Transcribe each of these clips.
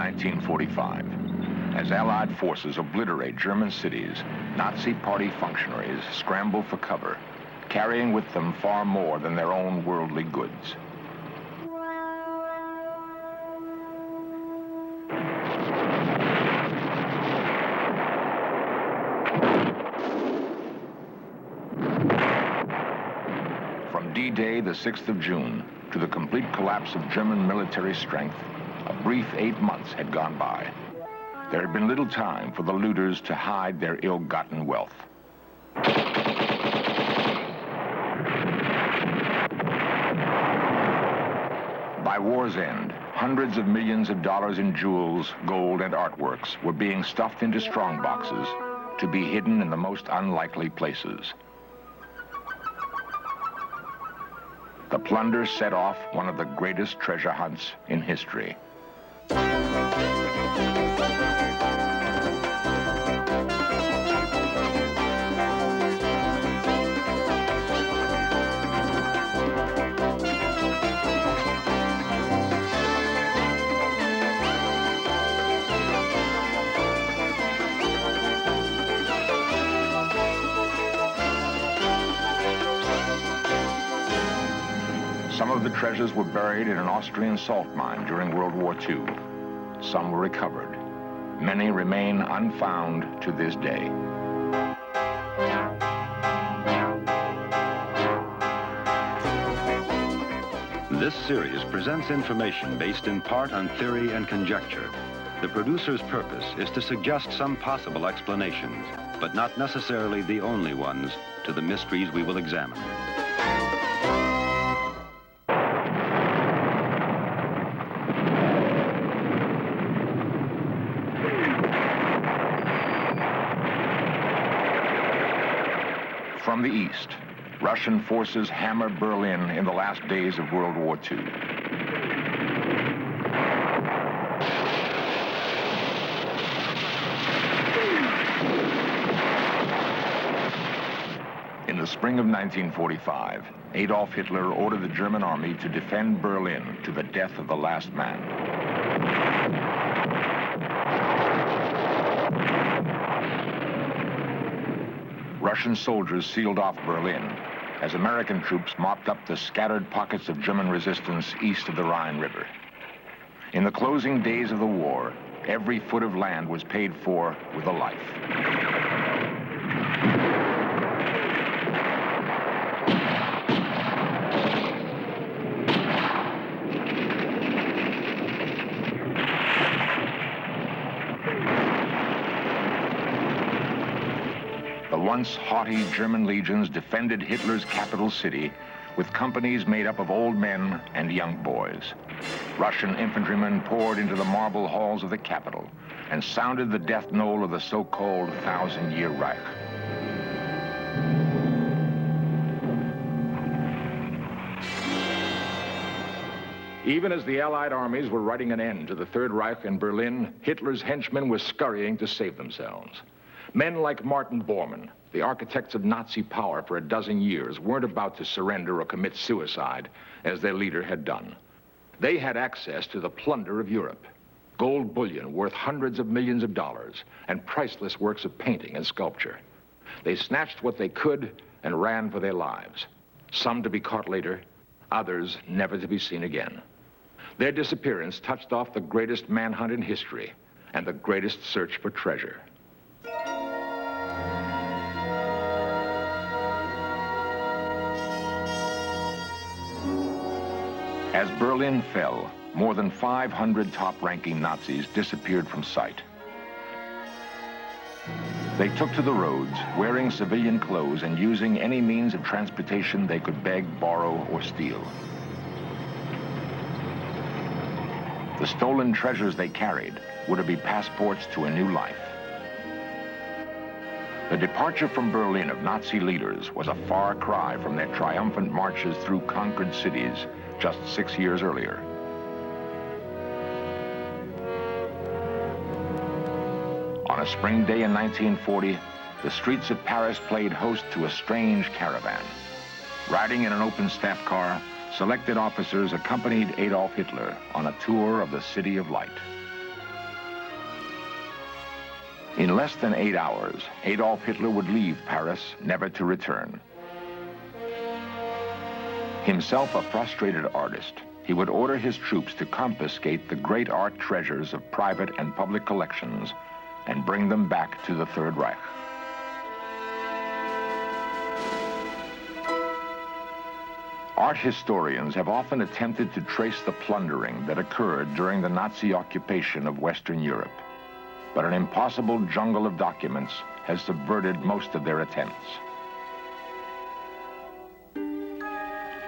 1945. As Allied forces obliterate German cities, Nazi Party functionaries scramble for cover, carrying with them far more than their own worldly goods. From D-Day, the 6th of June, to the complete collapse of German military strength, a brief 8 months had gone by. There had been little time for the looters to hide their ill-gotten wealth. By war's end, hundreds of millions of dollars in jewels, gold, and artworks were being stuffed into strong boxes to be hidden in the most unlikely places. The Plunder set off one of the greatest treasure hunts in history. Some of the treasures were buried in an Austrian salt mine during World War II. Some were recovered. Many remain unfound to this day. This series presents information based in part on theory and conjecture. The producer's purpose is to suggest some possible explanations, but not necessarily the only ones, to the mysteries we will examine. From the east, Russian forces hammer Berlin in the last days of World War II. In the spring of 1945, Adolf Hitler ordered the German army to defend Berlin to the death of the last man. Russian soldiers sealed off Berlin as American troops mopped up the scattered pockets of German resistance east of the Rhine River. In the closing days of the war, every foot of land was paid for with a life. The once haughty German legions defended Hitler's capital city with companies made up of old men and young boys. Russian infantrymen poured into the marble halls of the capital and sounded the death knell of the so-called 1,000-year Reich. Even as the Allied armies were writing an end to the Third Reich in Berlin, Hitler's henchmen were scurrying to save themselves. Men like Martin Bormann, the architects of Nazi power for a dozen years, weren't about to surrender or commit suicide as their leader had done. They had access to the plunder of Europe, gold bullion worth hundreds of millions of dollars, and priceless works of painting and sculpture. They snatched what they could and ran for their lives, some to be caught later, others never to be seen again. Their disappearance touched off the greatest manhunt in history and the greatest search for treasure. As Berlin fell, more than 500 top-ranking Nazis disappeared from sight. They took to the roads, wearing civilian clothes and using any means of transportation they could beg, borrow, or steal. The stolen treasures they carried were to be passports to a new life. The departure from Berlin of Nazi leaders was a far cry from their triumphant marches through conquered cities just 6 years earlier. On a spring day in 1940, the streets of Paris played host to a strange caravan. Riding in an open staff car, selected officers accompanied Adolf Hitler on a tour of the City of Light. In less than 8 hours, Adolf Hitler would leave Paris, never to return. Himself a frustrated artist, he would order his troops to confiscate the great art treasures of private and public collections and bring them back to the Third Reich. Art historians have often attempted to trace the plundering that occurred during the Nazi occupation of Western Europe, but an impossible jungle of documents has subverted most of their attempts.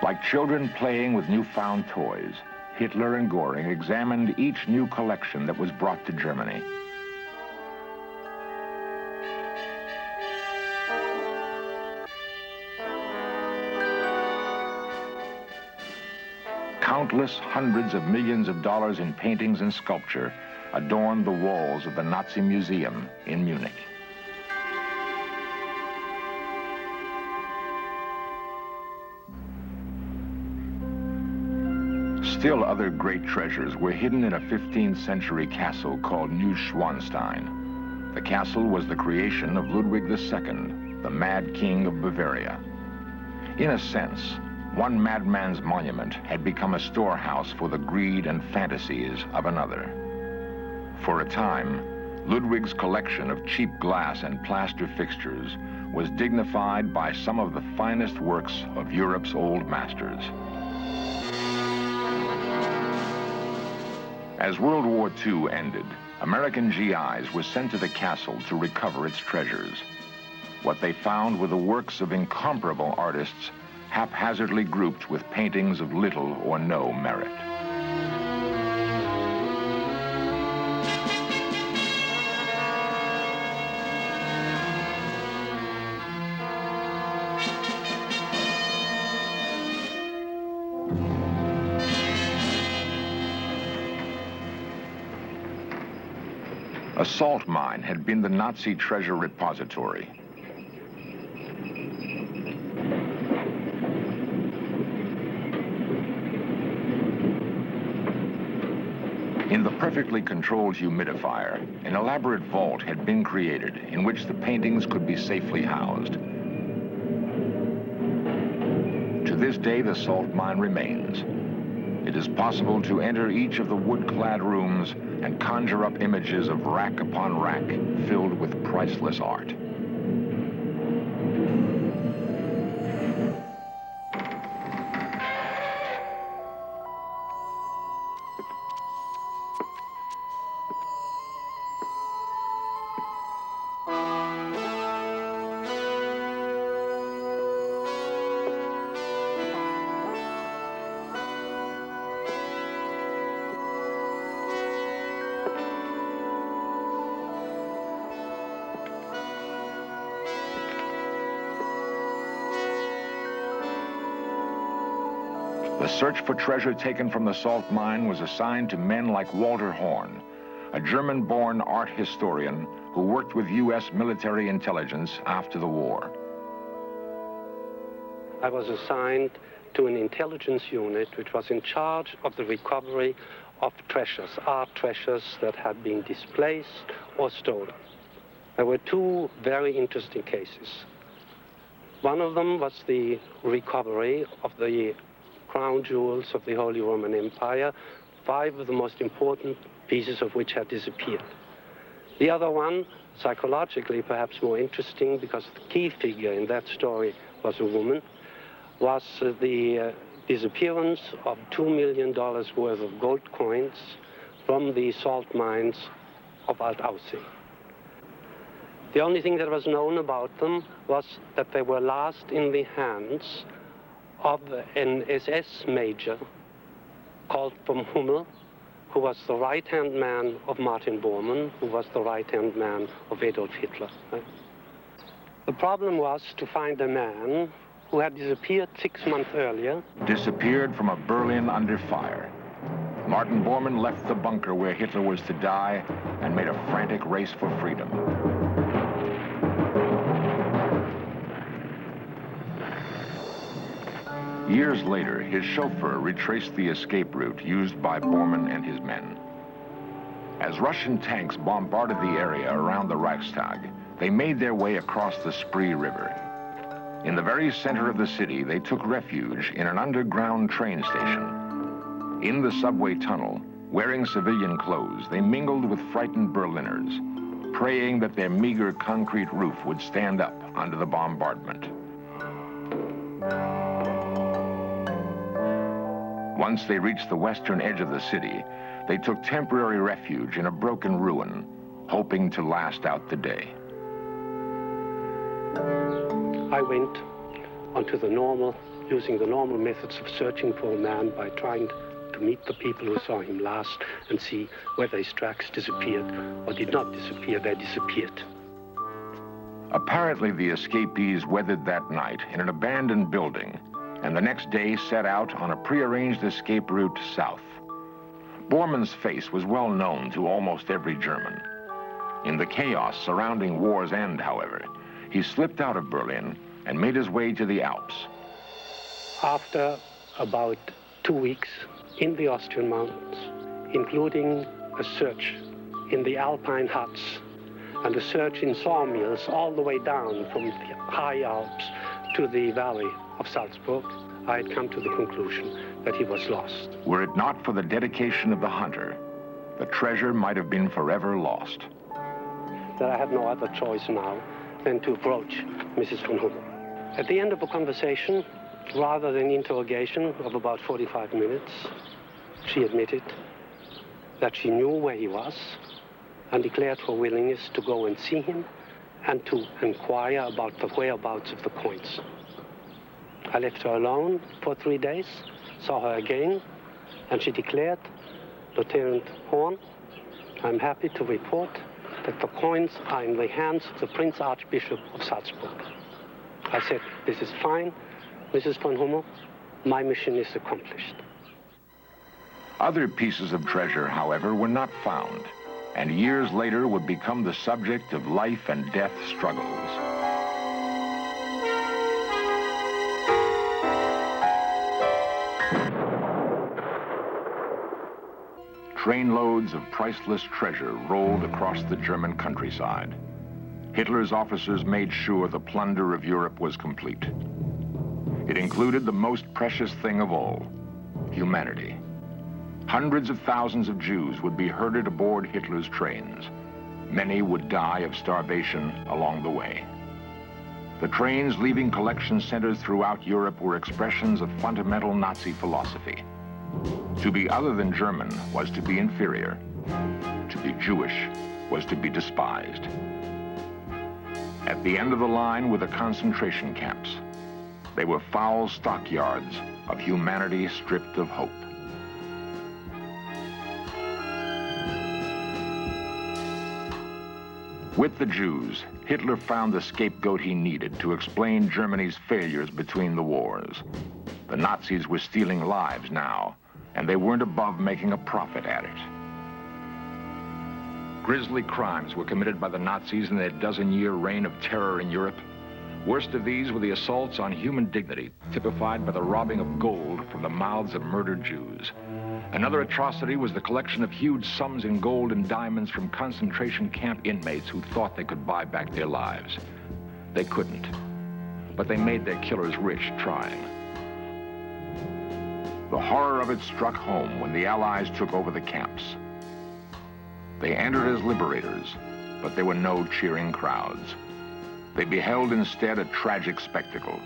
Like children playing with newfound toys, Hitler and Göring examined each new collection that was brought to Germany. Countless hundreds of millions of dollars in paintings and sculpture adorned the walls of the Nazi Museum in Munich. Still other great treasures were hidden in a 15th century castle called Neuschwanstein. The castle was the creation of Ludwig II, the Mad King of Bavaria. In a sense, one madman's monument had become a storehouse for the greed and fantasies of another. For a time, Ludwig's collection of cheap glass and plaster fixtures was dignified by some of the finest works of Europe's old masters. As World War II ended, American GIs were sent to the castle to recover its treasures. What they found were the works of incomparable artists haphazardly grouped with paintings of little or no merit. A salt mine had been the Nazi treasure repository. In the perfectly controlled humidifier, an elaborate vault had been created in which the paintings could be safely housed. To this day, the salt mine remains. It is possible to enter each of the wood-clad rooms and conjure up images of rack upon rack filled with priceless art. The search for treasure taken from the salt mine was assigned to men like Walter Horn, a German-born art historian who worked with U.S. military intelligence after the war. I was assigned to an intelligence unit which was in charge of the recovery of treasures, art treasures that had been displaced or stolen. There were two very interesting cases. One of them was the recovery of the crown jewels of the Holy Roman Empire, 5 of the most important pieces of which had disappeared. The other one, psychologically perhaps more interesting because the key figure in that story was a woman, was the disappearance of $2 million worth of gold coins from the salt mines of Altaussee. The only thing that was known about them was that they were last in the hands of an SS major called von Hummel, who was the right-hand man of Martin Bormann, who was the right-hand man of Adolf Hitler. The problem was to find a man who had disappeared 6 months earlier. Disappeared from a Berlin under fire. Martin Bormann left the bunker where Hitler was to die and made a frantic race for freedom. Years later, his chauffeur retraced the escape route used by Bormann and his men. As Russian tanks bombarded the area around the Reichstag, they made their way across the Spree River. In the very center of the city, they took refuge in an underground train station. In the subway tunnel, wearing civilian clothes, they mingled with frightened Berliners, praying that their meager concrete roof would stand up under the bombardment. Once they reached the western edge of the city, they took temporary refuge in a broken ruin, hoping to last out the day. I went using the normal methods of searching for a man by trying to meet the people who saw him last and see whether his tracks disappeared or did not disappear. They disappeared. Apparently, the escapees weathered that night in an abandoned building, and the next day set out on a prearranged escape route south. Bormann's face was well known to almost every German. In the chaos surrounding war's end, however, he slipped out of Berlin and made his way to the Alps. After about 2 weeks in the Austrian mountains, including a search in the Alpine huts and a search in sawmills all the way down from the high Alps to the valley of Salzburg, I had come to the conclusion that he was lost. Were it not for the dedication of the hunter, the treasure might have been forever lost. That I had no other choice now than to approach Mrs. von Hummel. At the end of a conversation, rather than interrogation of about 45 minutes, she admitted that she knew where he was and declared her willingness to go and see him and to inquire about the whereabouts of the coins. I left her alone for 3 days, saw her again, and she declared, "Lieutenant Horn, I'm happy to report that the coins are in the hands of the Prince Archbishop of Salzburg." I said, "This is fine, Mrs. von Hummel, my mission is accomplished." Other pieces of treasure, however, were not found, and years later would become the subject of life and death struggles. Trainloads of priceless treasure rolled across the German countryside. Hitler's officers made sure the plunder of Europe was complete. It included the most precious thing of all, humanity. Hundreds of thousands of Jews would be herded aboard Hitler's trains. Many would die of starvation along the way. The trains leaving collection centers throughout Europe were expressions of fundamental Nazi philosophy. To be other than German was to be inferior. To be Jewish was to be despised. At the end of the line were the concentration camps. They were foul stockyards of humanity stripped of hope. With the Jews, Hitler found the scapegoat he needed to explain Germany's failures between the wars. The Nazis were stealing lives now, and they weren't above making a profit at it. Grisly crimes were committed by the Nazis in their dozen-year reign of terror in Europe. Worst of these were the assaults on human dignity, typified by the robbing of gold from the mouths of murdered Jews. Another atrocity was the collection of huge sums in gold and diamonds from concentration camp inmates who thought they could buy back their lives. They couldn't, but they made their killers rich trying. The horror of it struck home when the Allies took over the camps. They entered as liberators, but there were no cheering crowds. They beheld instead a tragic spectacle.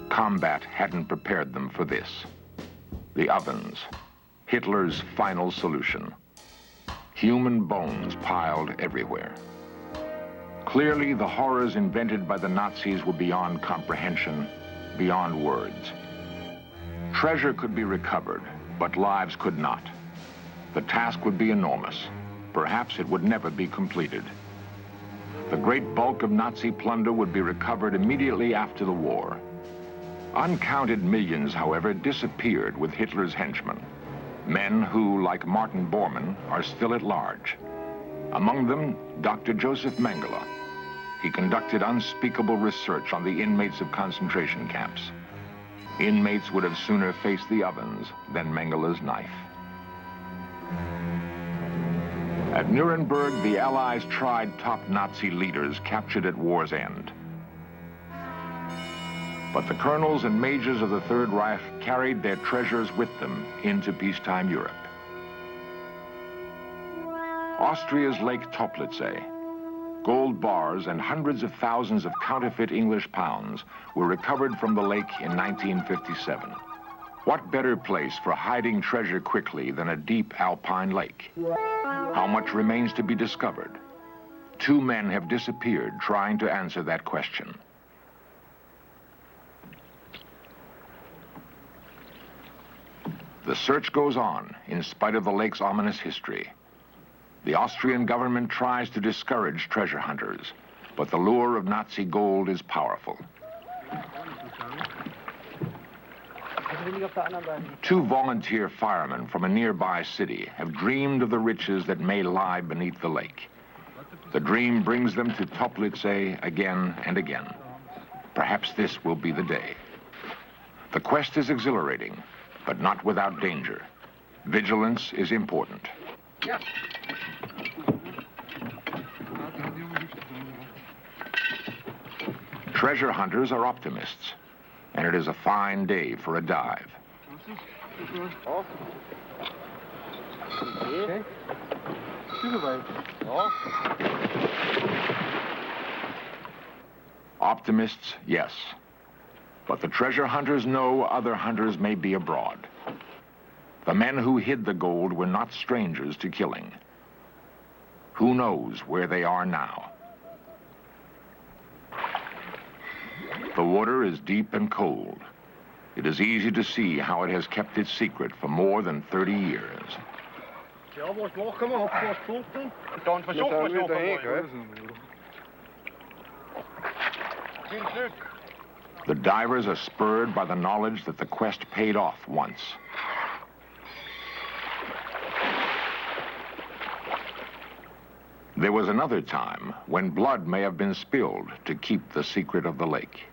Combat hadn't prepared them for this. The ovens, Hitler's final solution. Human bones piled everywhere. Clearly, the horrors invented by the Nazis were beyond comprehension, beyond words. Treasure could be recovered, but lives could not. The task would be enormous. Perhaps it would never be completed. The great bulk of Nazi plunder would be recovered immediately after the war. Uncounted millions, however, disappeared with Hitler's henchmen. Men who, like Martin Bormann, are still at large. Among them, Dr. Joseph Mengele. He conducted unspeakable research on the inmates of concentration camps. Inmates would have sooner faced the ovens than Mengele's knife. At Nuremberg, the Allies tried top Nazi leaders captured at war's end. But the colonels and majors of the Third Reich carried their treasures with them into peacetime Europe. Austria's Lake Toplice, gold bars and hundreds of thousands of counterfeit English pounds were recovered from the lake in 1957. What better place for hiding treasure quickly than a deep alpine lake? How much remains to be discovered? 2 men have disappeared trying to answer that question. The search goes on in spite of the lake's ominous history. The Austrian government tries to discourage treasure hunters, but the lure of Nazi gold is powerful. 2 volunteer firemen from a nearby city have dreamed of the riches that may lie beneath the lake. The dream brings them to Toplice again and again. Perhaps this will be the day. The quest is exhilarating, but not without danger. Vigilance is important. Treasure hunters are optimists, and it is a fine day for a dive. Optimists, yes. But the treasure hunters know other hunters may be abroad. The men who hid the gold were not strangers to killing. Who knows where they are now? The water is deep and cold. It is easy to see how it has kept its secret for more than 30 years. The divers are spurred by the knowledge that the quest paid off once. There was another time when blood may have been spilled to keep the secret of the lake.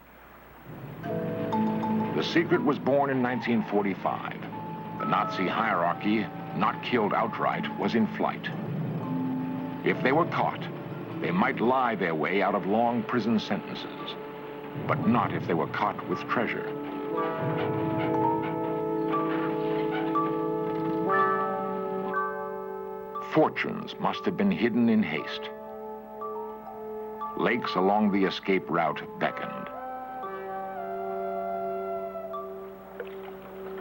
The secret was born in 1945. The Nazi hierarchy, not killed outright, was in flight. If they were caught, they might lie their way out of long prison sentences, but not if they were caught with treasure. Fortunes must have been hidden in haste. Lakes along the escape route beckoned.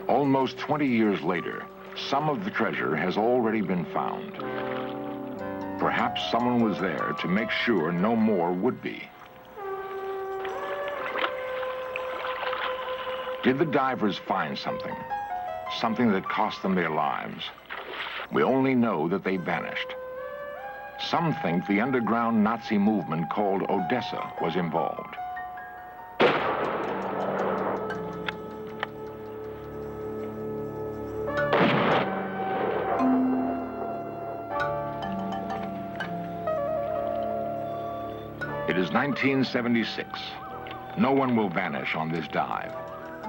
Almost 20 years later, some of the treasure has already been found. Perhaps someone was there to make sure no more would be. Did the divers find something? Something that cost them their lives? We only know that they vanished. Some think the underground Nazi movement called Odessa was involved. It is 1976. No one will vanish on this dive.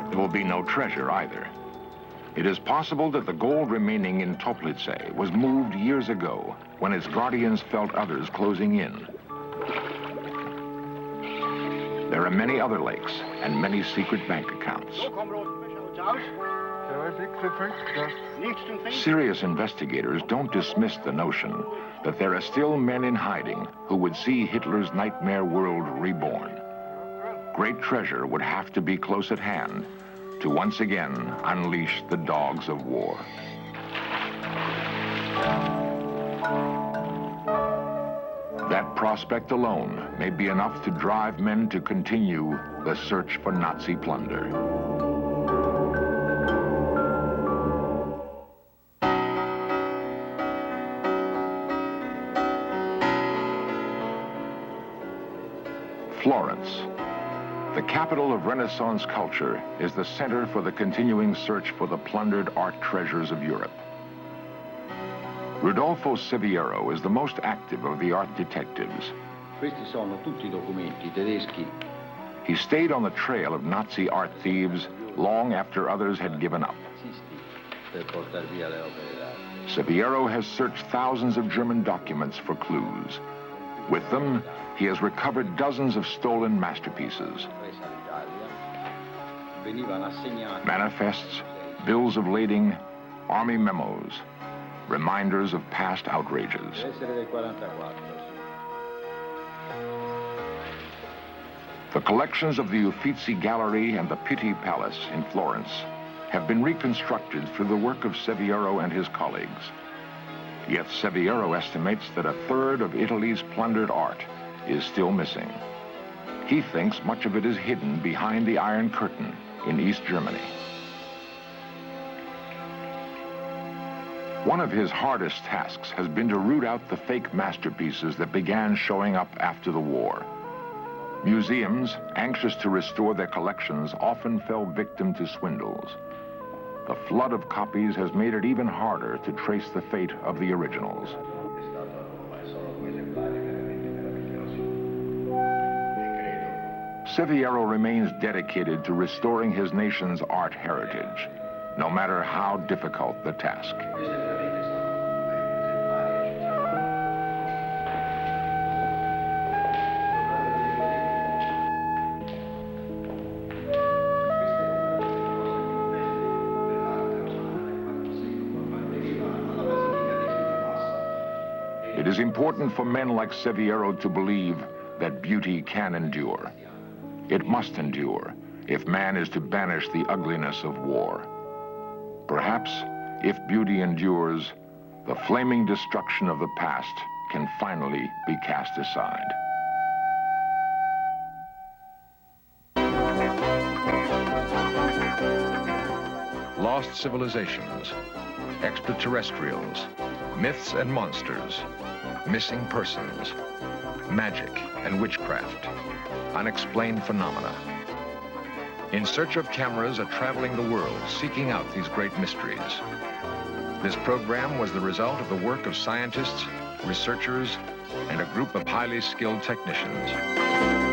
There will be no treasure either. It is possible that the gold remaining in Toplice was moved years ago when its guardians felt others closing in. There are many other lakes and many secret bank accounts. Serious investigators don't dismiss the notion that there are still men in hiding who would see Hitler's nightmare world reborn. Great treasure would have to be close at hand to once again unleash the dogs of war. That prospect alone may be enough to drive men to continue the search for Nazi plunder. Florence, the capital of Renaissance culture, is the center for the continuing search for the plundered art treasures of Europe. Rodolfo Siviero is the most active of the art detectives. Questi sono tutti documenti tedeschi He stayed on the trail of Nazi art thieves long after others had given up. Severo has searched thousands of German documents for clues. With them, he has recovered dozens of stolen masterpieces. Manifests, bills of lading, army memos, reminders of past outrages. The collections of the Uffizi Gallery and the Pitti Palace in Florence have been reconstructed through the work of Severo and his colleagues. Yet Severo estimates that a third of Italy's plundered art is still missing. He thinks much of it is hidden behind the Iron Curtain in East Germany. One of his hardest tasks has been to root out the fake masterpieces that began showing up after the war. Museums, anxious to restore their collections, often fell victim to swindles. The flood of copies has made it even harder to trace the fate of the originals. Severo remains dedicated to restoring his nation's art heritage, no matter how difficult the task. It is important for men like Severo to believe that beauty can endure. It must endure if man is to banish the ugliness of war. Perhaps, if beauty endures, the flaming destruction of the past can finally be cast aside. Lost civilizations, extraterrestrials, myths and monsters, missing persons, magic and witchcraft, unexplained phenomena. In Search of Cameras are traveling the world, seeking out these great mysteries. This program was the result of the work of scientists, researchers, and a group of highly skilled technicians.